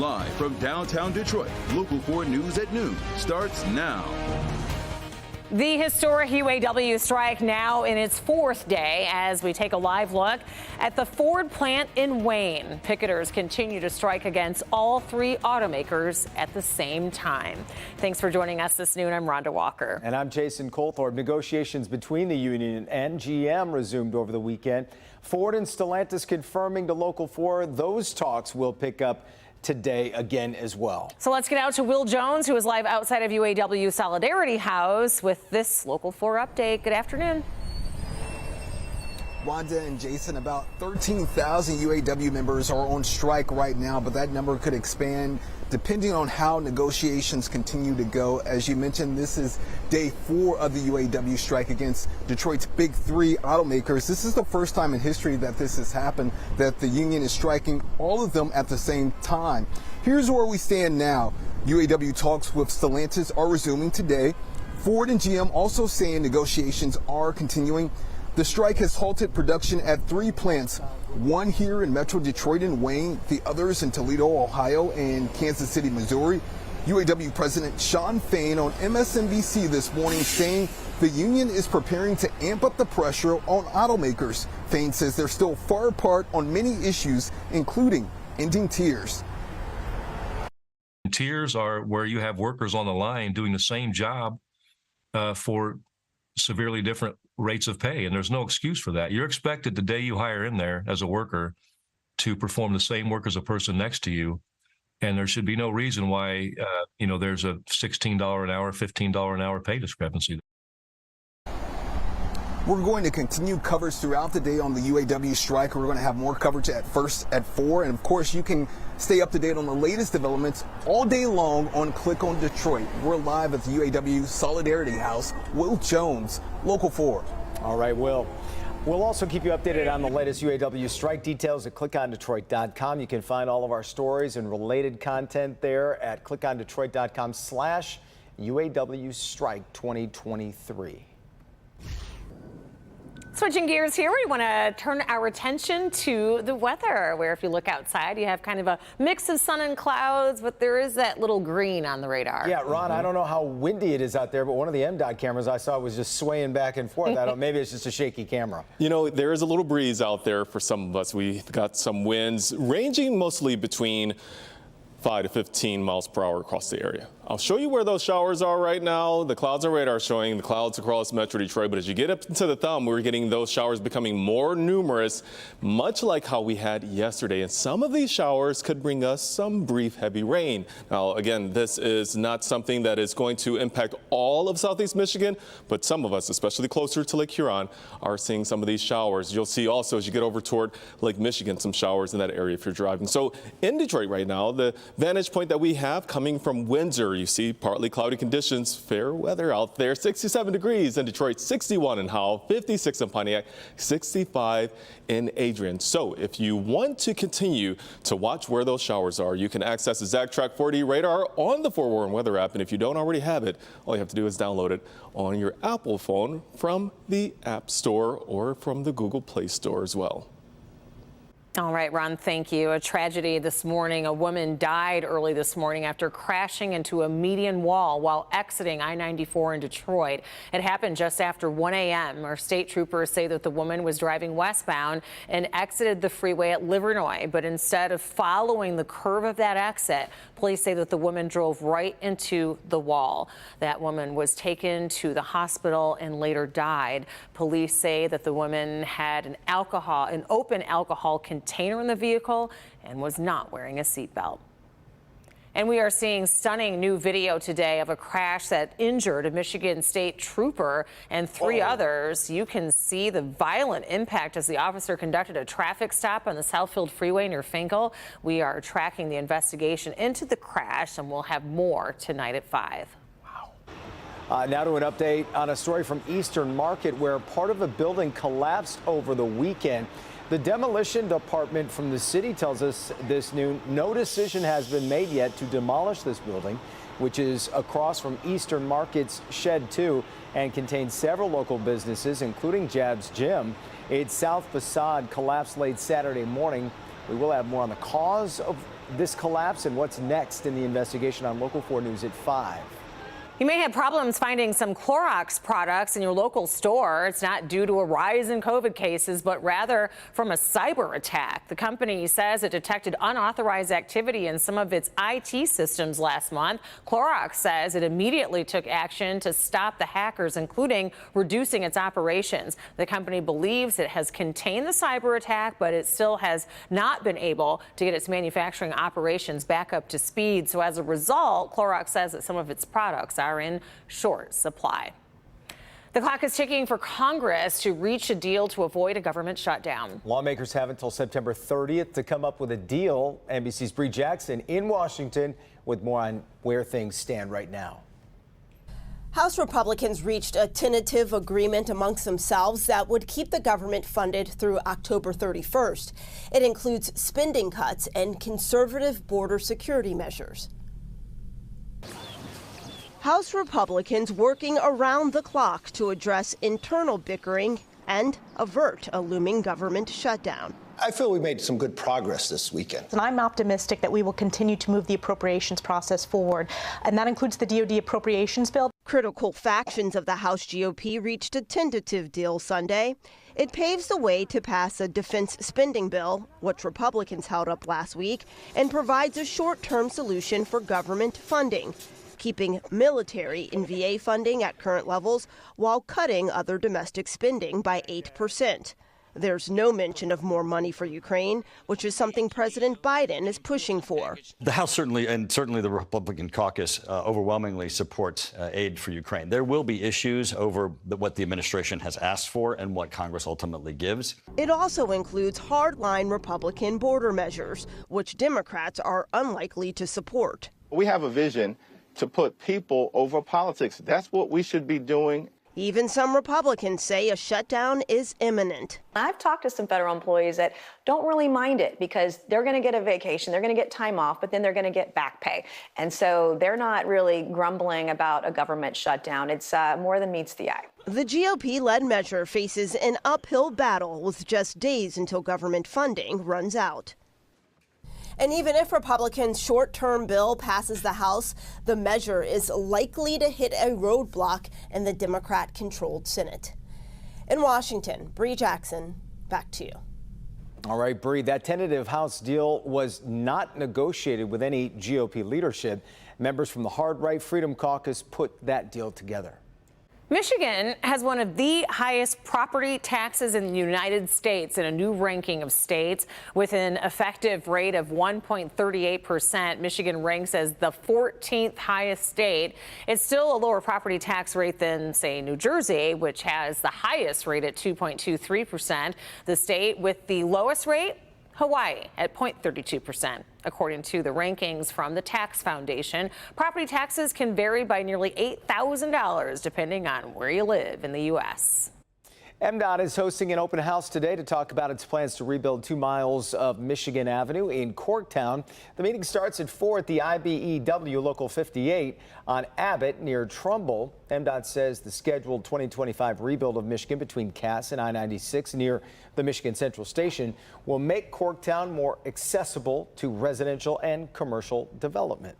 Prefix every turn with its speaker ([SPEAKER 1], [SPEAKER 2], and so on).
[SPEAKER 1] Live from downtown Detroit, Local 4 News at noon starts now.
[SPEAKER 2] The historic UAW strike now in its fourth day as we take a live look at the Ford plant in Wayne. Picketers continue to strike against all three automakers at the same time. Thanks for joining us this noon. I'm Rhonda Walker.
[SPEAKER 3] And I'm Jason Colthorpe. Negotiations between the union and GM resumed over the weekend. Ford and Stellantis confirming to Local 4 those talks will pick up today again as well.
[SPEAKER 2] So let's get out to Will Jones, who is live outside of UAW Solidarity House with this Local 4 update. Good afternoon.
[SPEAKER 4] Wanda and Jason, about 13,000 UAW members are on strike right now, but that number could expand depending on how negotiations continue to go. As you mentioned, this is day 4 of the UAW strike against Detroit's big three automakers. This is the first time in history that this has happened, that the union is striking all of them at the same time. Here's where we stand now. UAW talks with Stellantis are resuming today. Ford and GM also saying negotiations are continuing. The strike has halted production at 3 plants, one here in Metro Detroit and Wayne, the others in Toledo, Ohio, and Kansas City, Missouri. UAW President Shawn Fain on MSNBC this morning saying the union is preparing to amp up the pressure on automakers. Fain says they're still far apart on many issues, including ending tiers.
[SPEAKER 5] Tiers are where you have workers on the line doing the same job for severely different rates of pay, and there's no excuse for that. You're expected the day you hire in there as a worker to perform the same work as a person next to you, and there should be no reason why there's a $16 an hour, $15 an hour pay discrepancy.
[SPEAKER 4] We're going to continue coverage throughout the day on the UAW strike. We're going to have more coverage at 4, and of course you can stay up to date on the latest developments all day long on Click on Detroit. We're live at the UAW Solidarity House. Will Jones, Local 4.
[SPEAKER 3] All right, Will. We'll also keep you updated on the latest UAW strike details at clickondetroit.com. You can find all of our stories and related content there at clickondetroit.com/UAW Strike 2023.
[SPEAKER 2] Switching gears here, we want to turn our attention to the weather, where if you look outside, you have kind of a mix of sun and clouds, but there is that little green on the radar.
[SPEAKER 3] Yeah, Ron, I don't know how windy it is out there, but one of the MDOT cameras I saw was just swaying back and forth. Maybe it's just a shaky camera.
[SPEAKER 6] You know, there is a little breeze out there for some of us. We've got some winds ranging mostly between 5 to 15 miles per hour across the area. I'll show you where those showers are right now. The clouds on radar showing the clouds across Metro Detroit, but as you get up to the thumb, we're getting those showers becoming more numerous, much like how we had yesterday. And some of these showers could bring us some brief heavy rain. Now, again, this is not something that is going to impact all of Southeast Michigan, but some of us, especially closer to Lake Huron, are seeing some of these showers. You'll see also as you get over toward Lake Michigan, some showers in that area if you're driving. So in Detroit right now, the vantage point that we have coming from Windsor, you see partly cloudy conditions, fair weather out there, 67 degrees in Detroit, 61 in Howell, 56 in Pontiac, 65 in Adrian. So if you want to continue to watch where those showers are, you can access the ZachTrack 4D radar on the 4 Warren Weather app. And if you don't already have it, all you have to do is download it on your Apple phone from the App Store or from the Google Play Store as well.
[SPEAKER 2] All right, Ron, thank you. A tragedy this morning. A woman died early this morning after crashing into a median wall while exiting I-94 in Detroit. It happened just after 1 a.m. Our state troopers say that the woman was driving westbound and exited the freeway at Livernois, but instead of following the curve of that exit, police say that the woman drove right into the wall. That woman was taken to the hospital and later died. Police say that the woman had an open alcohol container in the vehicle and was not wearing a seatbelt. And we are seeing stunning new video today of a crash that injured a Michigan State trooper and 3 others. You can see the violent impact as the officer conducted a traffic stop on the Southfield Freeway near Finkel. We are tracking the investigation into the crash, and we'll have more tonight at 5.
[SPEAKER 3] Now to an update on a story from Eastern Market where part of a building collapsed over the weekend. The demolition department from the city tells us this noon no decision has been made yet to demolish this building, which is across from Eastern Market's Shed 2 and contains several local businesses, including Jab's Gym. Its south facade collapsed late Saturday morning. We will have more on the cause of this collapse and what's next in the investigation on Local 4 News at 5.
[SPEAKER 2] You may have problems finding some Clorox products in your local store. It's not due to a rise in COVID cases, but rather from a cyber attack. The company says it detected unauthorized activity in some of its IT systems last month. Clorox says it immediately took action to stop the hackers, including reducing its operations. The company believes it has contained the cyber attack, but it still has not been able to get its manufacturing operations back up to speed. So as a result, Clorox says that some of its products are in short supply. The clock is ticking for Congress to reach a deal to avoid a government shutdown.
[SPEAKER 3] Lawmakers have until September 30th to come up with a deal. NBC's Bree Jackson in Washington with more on where things stand right now.
[SPEAKER 7] House Republicans reached a tentative agreement amongst themselves that would keep the government funded through October 31st. It includes spending cuts and conservative border security measures. House Republicans working around the clock to address internal bickering and avert a looming government shutdown.
[SPEAKER 8] I feel we made some good progress this weekend.
[SPEAKER 9] And I'm optimistic that we will continue to move the appropriations process forward, and that includes the DoD appropriations bill.
[SPEAKER 7] Critical factions of the House GOP reached a tentative deal Sunday. It paves the way to pass a defense spending bill, which Republicans held up last week, and provides a short-term solution for government funding, keeping military and VA funding at current levels while cutting other domestic spending by 8%. There's no mention of more money for Ukraine, which is something President Biden is pushing for.
[SPEAKER 10] The House certainly the Republican caucus overwhelmingly supports aid for Ukraine. There will be issues over what the administration has asked for and what Congress ultimately gives.
[SPEAKER 7] It also includes hardline Republican border measures, which Democrats are unlikely to support.
[SPEAKER 11] We have a vision to put people over politics. That's what we should be doing.
[SPEAKER 7] Even some Republicans say a shutdown is imminent.
[SPEAKER 12] I've talked to some federal employees that don't really mind it because they're going to get a vacation, they're going to get time off, but then they're going to get back pay. And so they're not really grumbling about a government shutdown. It's more than meets the eye.
[SPEAKER 7] The GOP-led measure faces an uphill battle with just days until government funding runs out. And even if Republicans' short-term bill passes the House, the measure is likely to hit a roadblock in the Democrat-controlled Senate. In Washington, Bree Jackson, back to you.
[SPEAKER 3] All right, Bree, that tentative House deal was not negotiated with any GOP leadership. Members from the Hard Right Freedom Caucus put that deal together.
[SPEAKER 2] Michigan has one of the highest property taxes in the United States in a new ranking of states with an effective rate of 1.38%. Michigan ranks as the 14th highest state. It's still a lower property tax rate than, say, New Jersey, which has the highest rate at 2.23%. The state with the lowest rate, Hawaii, at 0.32%. According to the rankings from the Tax Foundation, property taxes can vary by nearly $8,000 depending on where you live in the U.S.
[SPEAKER 3] MDOT is hosting an open house today to talk about its plans to rebuild 2 miles of Michigan Avenue in Corktown. The meeting starts at 4 at the IBEW Local 58 on Abbott near Trumbull. MDOT says the scheduled 2025 rebuild of Michigan between Cass and I-96 near the Michigan Central Station will make Corktown more accessible to residential and commercial development.